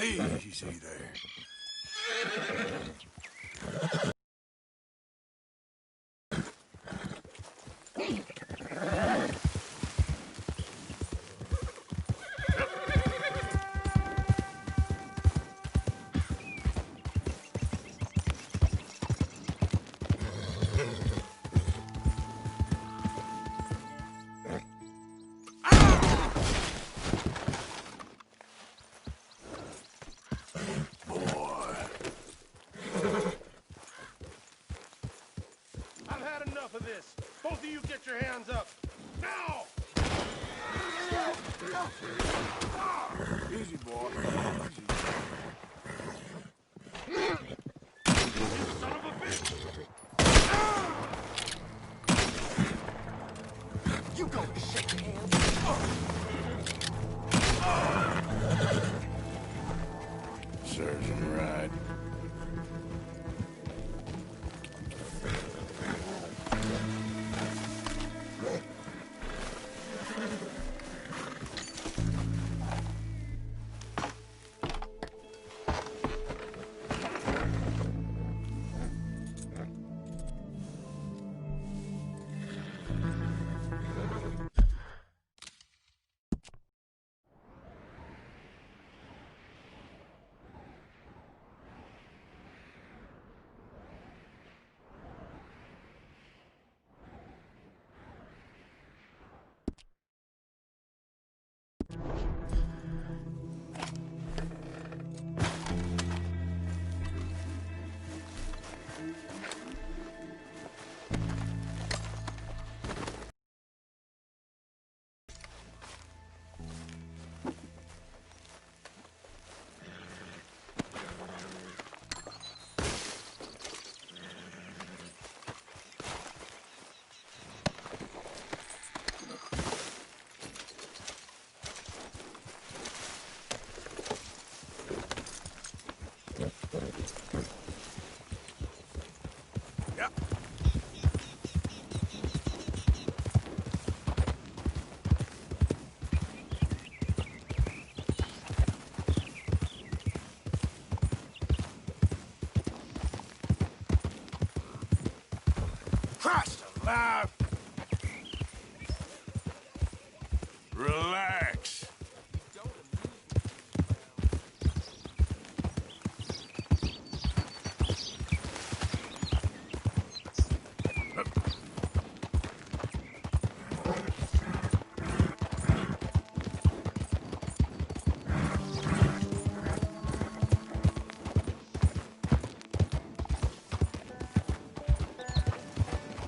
Easy there. Both of you get your hands up! Now! Easy, boy. You son of a bitch! You gonna shake hands? Serves him right. Christ alive! Relax.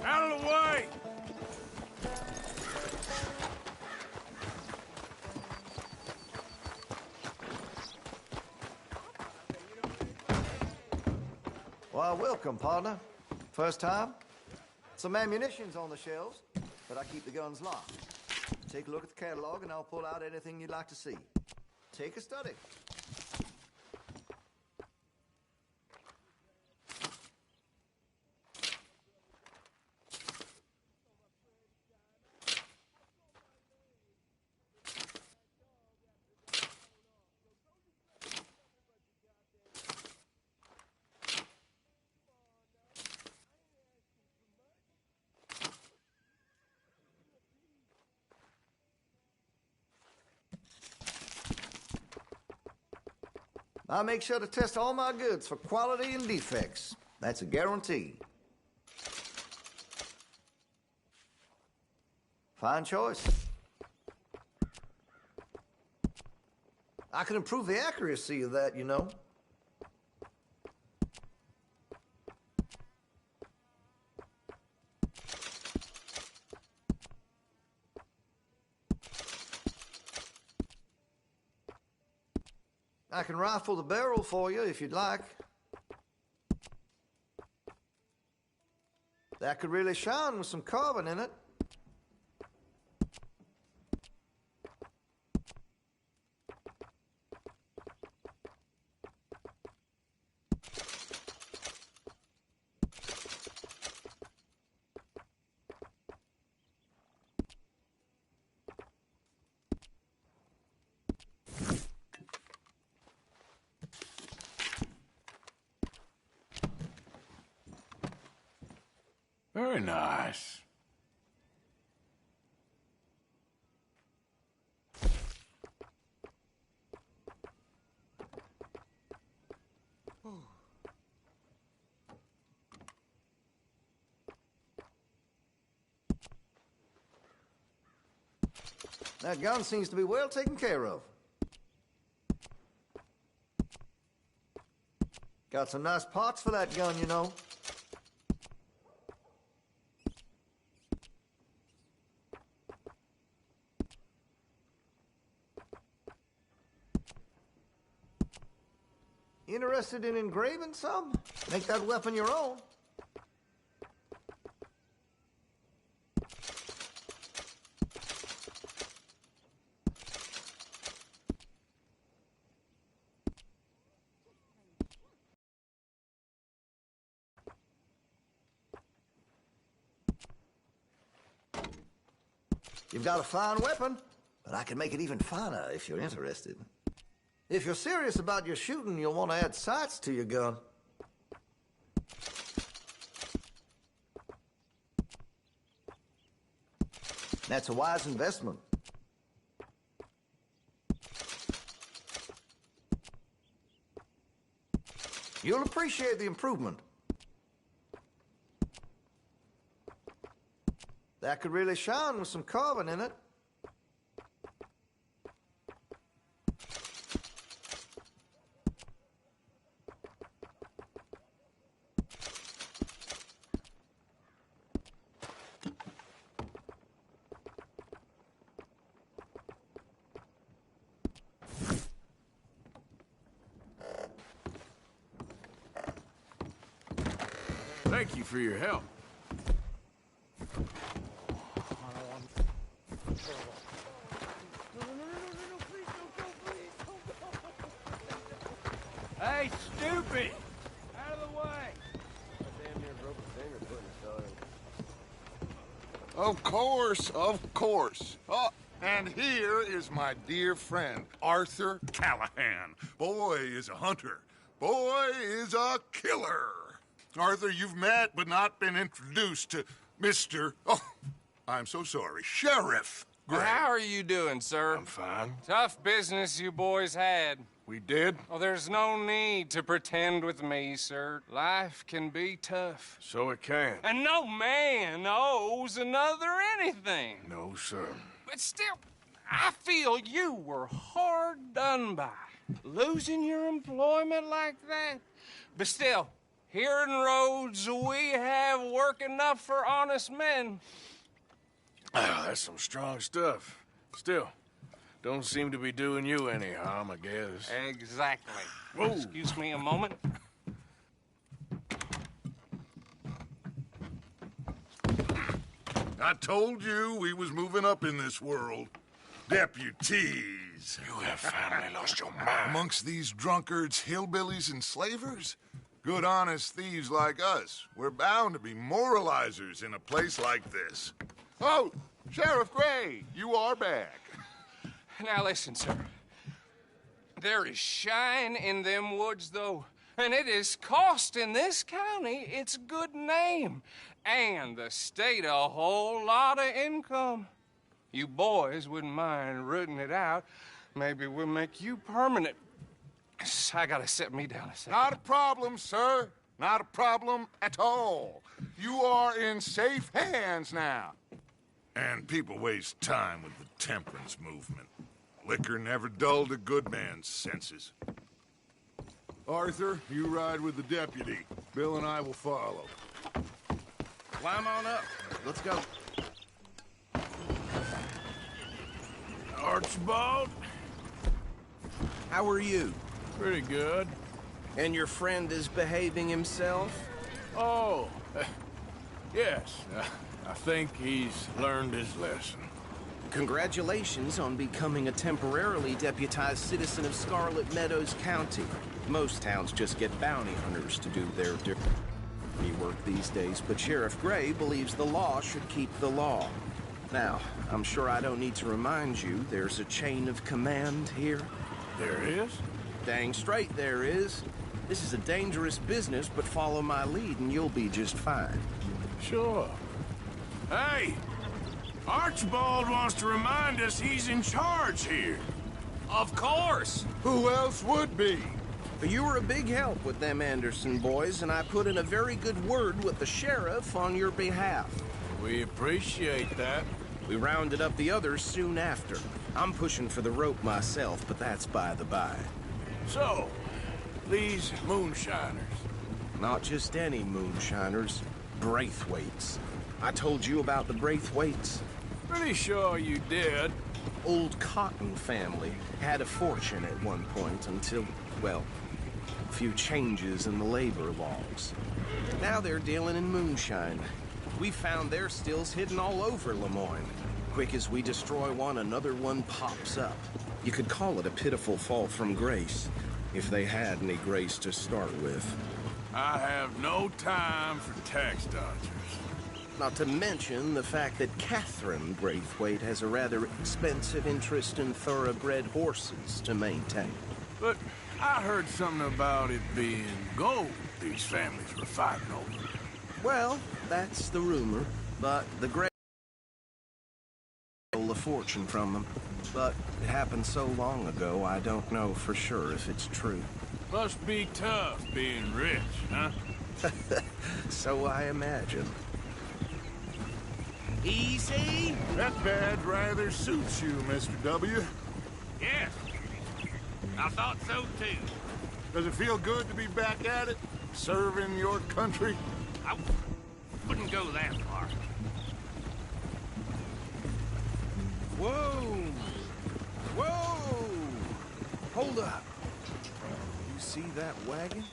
Out of the way! Why, welcome, partner. First time? Some ammunition's on the shelves, but I keep the guns locked. Take a look at the catalog and I'll pull out anything you'd like to see. Take a study. I make sure to test all my goods for quality and defects. That's a guarantee. Fine choice. I can improve the accuracy of that, you know. I can rifle the barrel for you if you'd like. That could really shine with some carbon in it. Very nice. That gun seems to be well taken care of. Got some nice parts for that gun, you know. Interested in engraving some? Make that weapon your own. You've got a fine weapon, but I can make it even finer if you're interested. If you're serious about your shooting, you'll want to add sights to your gun. That's a wise investment. You'll appreciate the improvement. That could really shine with some carbon in it. Thank you for your help. Hey, stupid! Out of the way! Of course, of course. Oh, and here is my dear friend, Arthur Callahan. Boy is a hunter. Boy is a killer. Arthur, you've met but not been introduced to Mr. Oh, I'm so sorry, Sheriff Gray. How are you doing, sir? I'm fine. Tough business you boys had. We did? Oh, there's no need to pretend with me, sir. Life can be tough. So it can. And no man owes another anything. No, sir. But still, I feel you were hard done by. Losing your employment like that. But still, here in Rhodes, we have work enough for honest men. Oh, that's some strong stuff. Still, don't seem to be doing you any harm, I guess. Exactly. Whoa. Excuse me a moment. I told you we was moving up in this world. Deputies. You have finally lost your mind. Amongst these drunkards, hillbillies, and slavers? Good, honest thieves like us. We're bound to be moralizers in a place like this. Oh, Sheriff Gray, you are back. Now listen, sir. There is shine in them woods, though, and it is costing this county its good name and the state a whole lot of income. You boys wouldn't mind rooting it out. Maybe we'll make you permanent. I gotta set me down a second. Not a problem, sir. Not a problem at all. You are in safe hands now. And people waste time with the temperance movement. Liquor never dulled a good man's senses. Arthur, you ride with the deputy. Bill and I will follow. Climb on up. Let's go. Archibald? How are you? Pretty good. And your friend is behaving himself? Oh, yes. I think he's learned his lesson. Congratulations on becoming a temporarily deputized citizen of Scarlet Meadows County. Most towns just get bounty hunters to do their dirty work these days, but Sheriff Gray believes the law should keep the law. Now, I'm sure I don't need to remind you there's a chain of command here. There is? Dang straight there is. This is a dangerous business, but follow my lead and you'll be just fine. Sure. Hey! Archibald wants to remind us he's in charge here. Of course! Who else would be? You were a big help with them Anderson boys, and I put in a very good word with the sheriff on your behalf. We appreciate that. We rounded up the others soon after. I'm pushing for the rope myself, but that's by the by. So, these moonshiners. Not just any moonshiners, Braithwaites. I told you about the Braithwaites. Pretty sure you did. Old Cotton family had a fortune at one point until, well, a few changes in the labor laws. Now they're dealing in moonshine. We found their stills hidden all over Lemoyne. Quick as we destroy one, another one pops up. You could call it a pitiful fall from grace, if they had any grace to start with. I have no time for tax dodgers. Not to mention the fact that Catherine Braithwaite has a rather expensive interest in thoroughbred horses to maintain. But I heard something about it being gold these families were fighting over. Well, that's the rumor, but the great stole a fortune from them. But it happened so long ago, I don't know for sure if it's true. Must be tough being rich, huh? So I imagine. Easy! That badge rather suits you, Mr. W. Yes. I thought so too. Does it feel good to be back at it? Serving your country? I wouldn't go that far. Whoa! Whoa! Hold up. You see that wagon?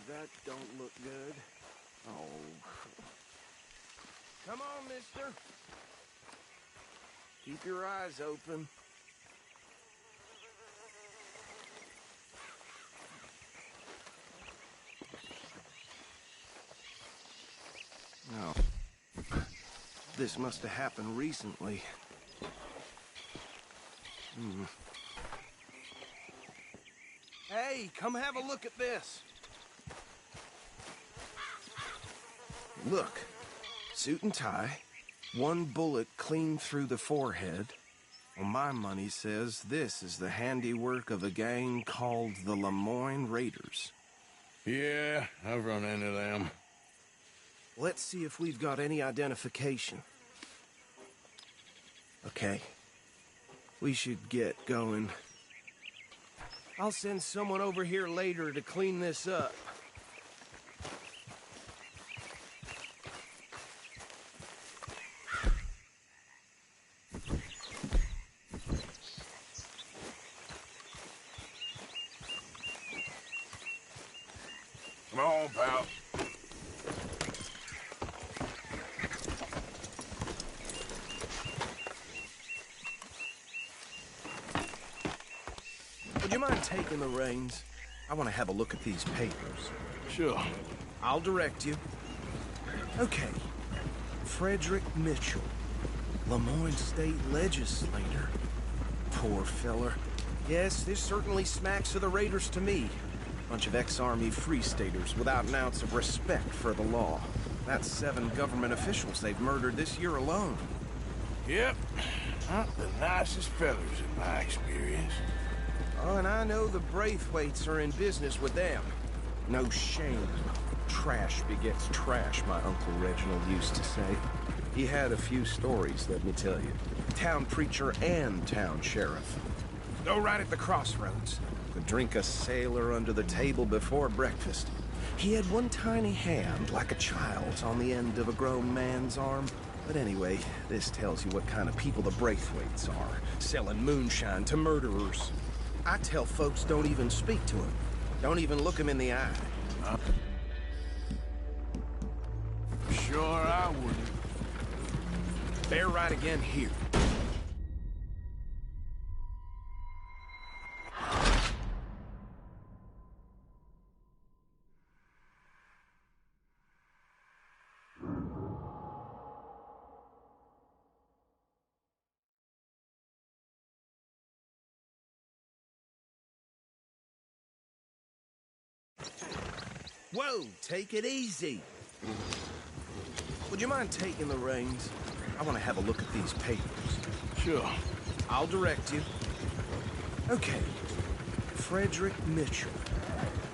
That don't look good. Oh. Come on, mister. Keep your eyes open. Oh. This must have happened recently. Hey, come have a look at this. Look, suit and tie, one bullet clean through the forehead. Well, my money says this is the handiwork of a gang called the Lemoyne Raiders. Yeah, I've run into them. Let's see if we've got any identification. Okay, we should get going. I'll send someone over here later to clean this up. Come on, pal. Would you mind taking the reins? I want to have a look at these papers. Sure. I'll direct you. Okay. Frederick Mitchell, Lemoyne State Legislator. Poor feller. Yes, this certainly smacks of the Raiders to me. Bunch of ex-Army Free Staters without an ounce of respect for the law. That's 7 government officials they've murdered this year alone. Yep. Not the nicest fellas in my experience. Oh, and I know the Braithwaites are in business with them. No shame. Trash begets trash, my Uncle Reginald used to say. He had a few stories, let me tell you. Town preacher and town sheriff. Go right at the crossroads. Could drink a sailor under the table before breakfast. He had one tiny hand, like a child's, on the end of a grown man's arm. But anyway, this tells you what kind of people the Braithwaites are. Selling moonshine to murderers. I tell folks don't even speak to him. Don't even look him in the eye. Sure I wouldn't. They're right again here. Whoa, take it easy. Would you mind taking the reins? I want to have a look at these papers. Sure. I'll direct you. Okay. Frederick Mitchell,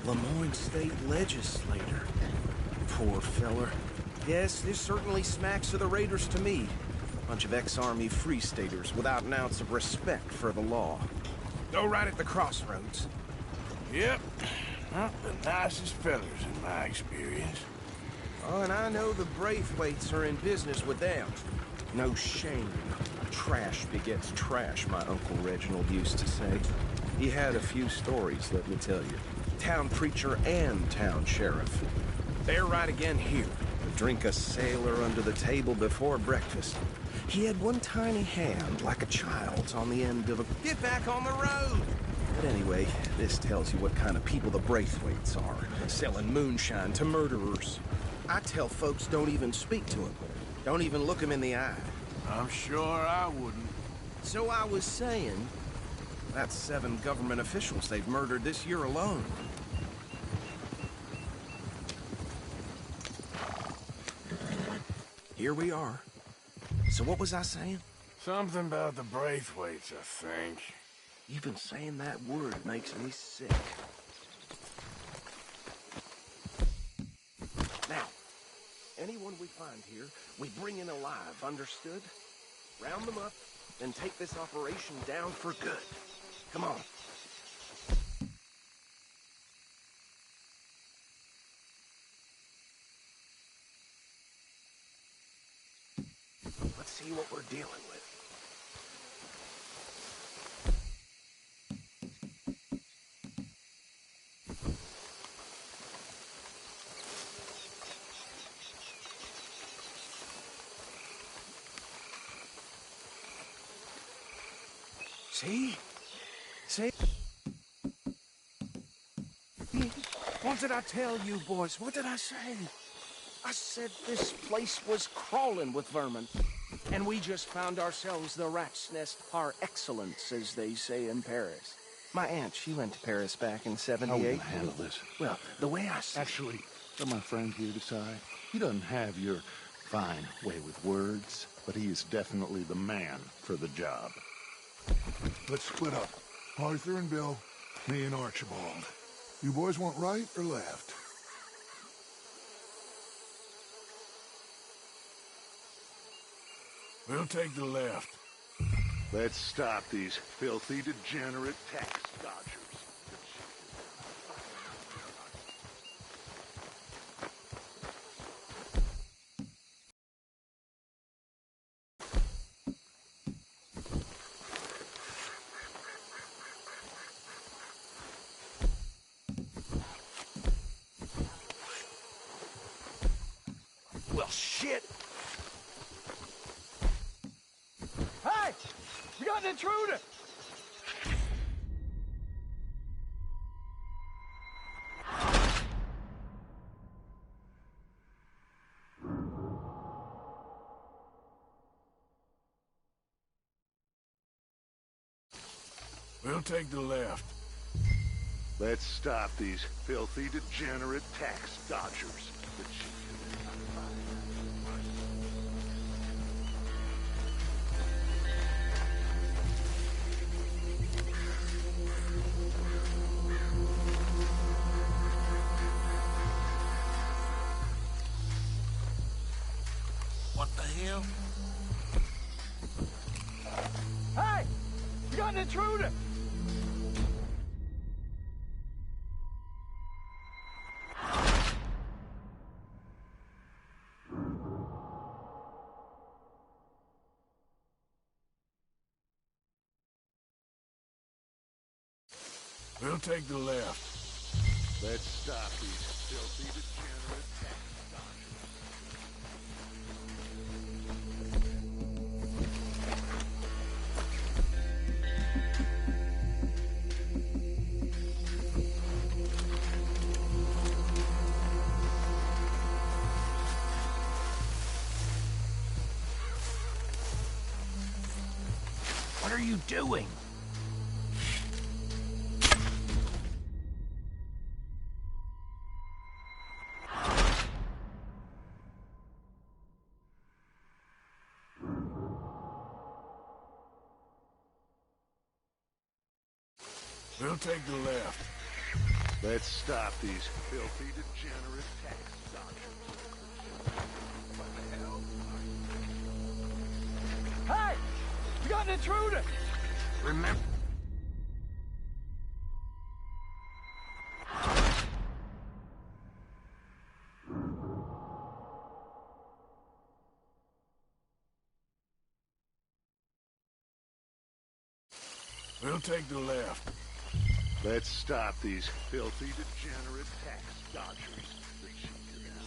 Lemoyne State Legislator. Poor feller. Yes, this certainly smacks of the Raiders to me. Bunch of ex-Army Free Staters without an ounce of respect for the law. Go right at the crossroads. Yep. Not the nicest fellas in my experience. Oh, and I know the Braithwaites are in business with them. No shame. Trash begets trash, my Uncle Reginald used to say. He had a few stories, let me tell you. Town preacher and town sheriff. They're right again here. Drink a sailor under the table before breakfast. He had one tiny hand, like a child's, on the end of a... Get back on the road! But anyway, this tells you what kind of people the Braithwaites are. Selling moonshine to murderers. I tell folks don't even speak to them. Don't even look them in the eye. I'm sure I wouldn't. So I was saying, that's 7 government officials they've murdered this year alone. Here we are. So what was I saying? Something about the Braithwaites, I think. Even saying that word makes me sick. Now, anyone we find here, we bring in alive, understood? Round them up, then take this operation down for good. Come on. Let's see what we're dealing with. See? See? What did I tell you, boys? What did I say? I said this place was crawling with vermin. And we just found ourselves the rat's nest par excellence, as they say in Paris. My aunt, she went to Paris back in '78. How are we gonna handle this? Well, the way I see Actually, let my friend here decide. He doesn't have your fine way with words, but he is definitely the man for the job. Let's split up. Arthur and Bill, me and Archibald. You boys want right or left? We'll take the left. Let's stop these filthy, degenerate tax dodgers. Well, shit! Hey! We got an intruder! We'll take the left. Let's stop these filthy, degenerate tax dodgers. What the hell? Hey! We got an intruder! We'll take the left. Let's stop these filthy, degenerate tax dodgers. What are you doing? We'll take the left. Let's stop these filthy, degenerate tax dodgers. What the hell? Hey! We got an intruder! Remember? We'll take the left. Let's stop these filthy, degenerate tax dodgers. The cheated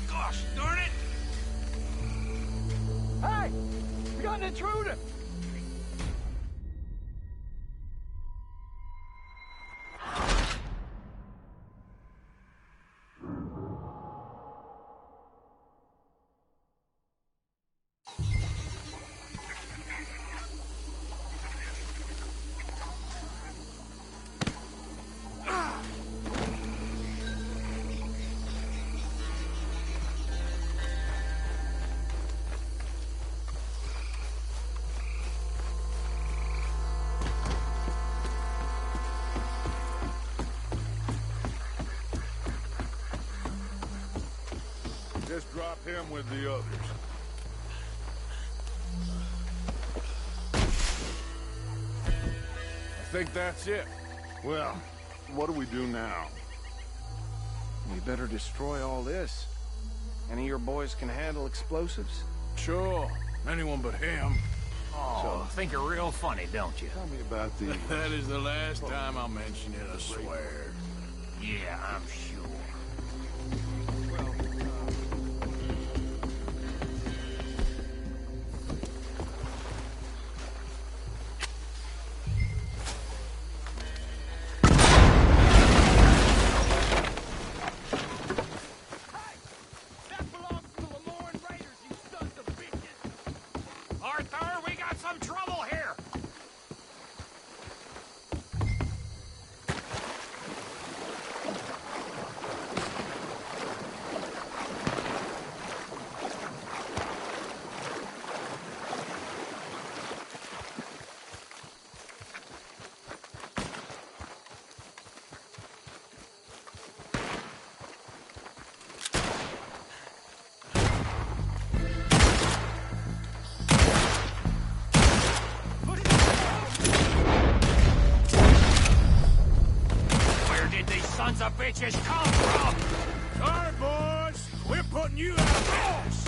Gosh darn it! Hey! We got an intruder! Just drop him with the others. I think that's it. Well, what do we do now? We better destroy all this. Any of your boys can handle explosives? Sure. Anyone but him. Oh, think you're real funny, don't you? Tell me about the... That is the last time I'll mention it, I swear. Yeah, I'm sure. Arthur, we got some trouble here! Where did these sons of bitches come from? Sorry, boys. We're putting you out of gas.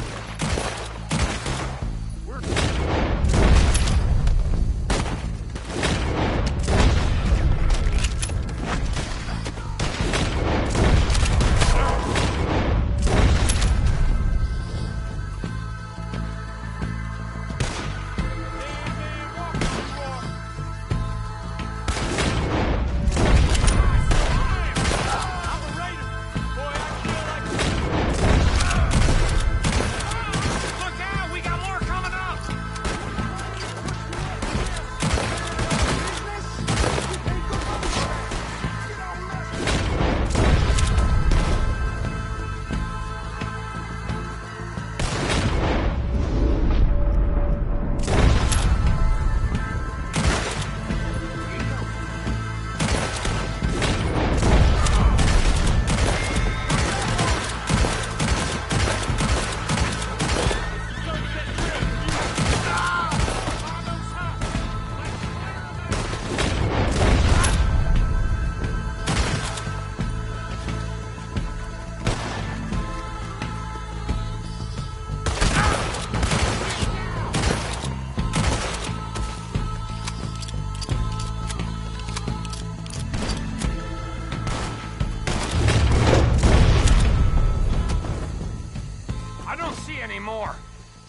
anymore.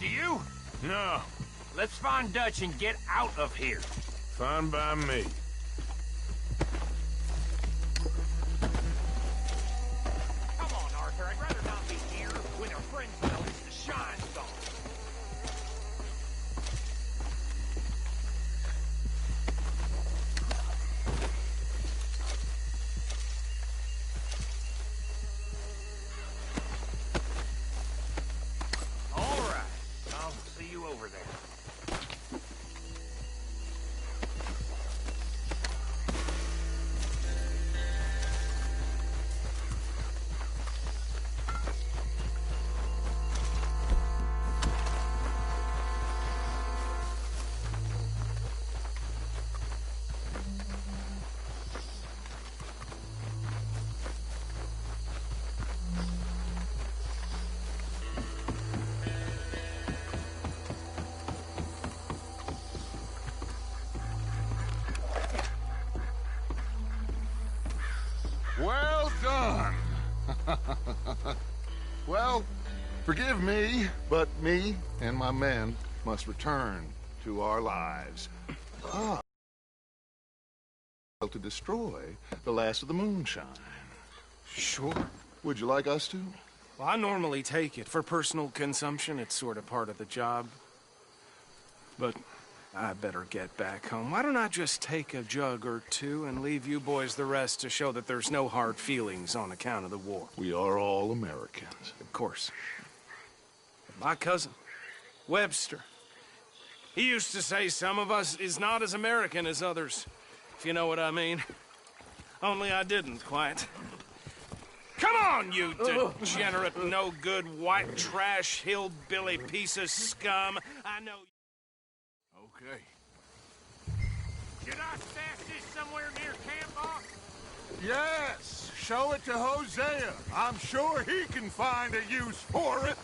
Do you? No, Let's find Dutch and get out of here. fine by me. Come on, Arthur. I'd rather not be here when our friends notice the shine's gone. All right. I'll see you over there. Well done. Well, forgive me, but me and my men must return to our lives. To destroy the last of the moonshine. Sure. Would you like us to? Well, I normally take it. For personal consumption, it's sort of part of the job. But I better get back home. Why don't I just take a jug or two and leave you boys the rest to show that there's no hard feelings on account of the war? We are all Americans. Of course. My cousin, Webster, he used to say some of us is not as American as others, if you know what I mean. Only I didn't quite. Come on, you degenerate, no-good, white trash, hillbilly piece of scum. I know... Okay. Should I stash this somewhere near camp, boss? Yes, show it to Hosea. I'm sure he can find a use for it.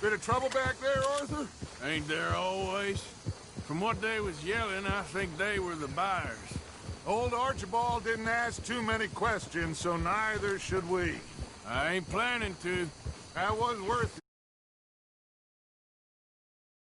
Bit of trouble back there, Arthur? Ain't there always? From what they was yelling, I think they were the buyers. Old Archibald didn't ask too many questions, so neither should we. I ain't planning to. That was worth it.